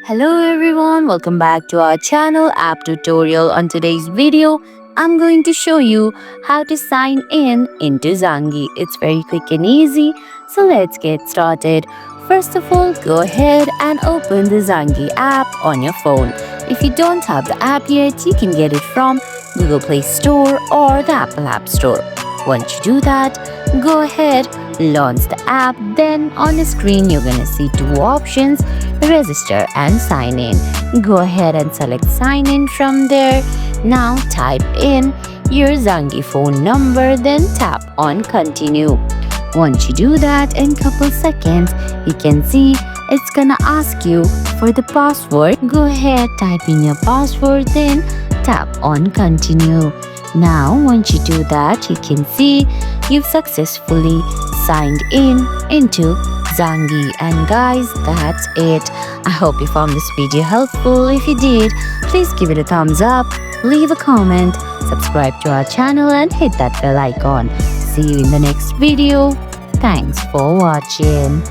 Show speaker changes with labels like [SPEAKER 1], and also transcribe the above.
[SPEAKER 1] Hello everyone, welcome back to our channel app tutorial. On today's video, I'm going to show you how to sign in into Zangi. It's very quick and easy, so let's get started. First of all, go ahead and open the Zangi app on your phone. If you don't have the app yet, you can get it from Google Play Store or the Apple App Store. Once you do that, go ahead, launch the app. Then on the screen, you're gonna see two options: register and sign in. Go ahead and select sign in from there. Now type in your Zangi phone number, then tap on continue. Once you do that, in couple seconds, you can see it's gonna ask you for the password. Go ahead, type in your password, then tap on continue. Now, once you do that, you can see you've successfully signed in into Zangi. And guys, that's it. I hope you found this video helpful. If you did, please give it a thumbs up, leave a comment, subscribe to our channel and hit that bell icon. See you in the next video. Thanks for watching.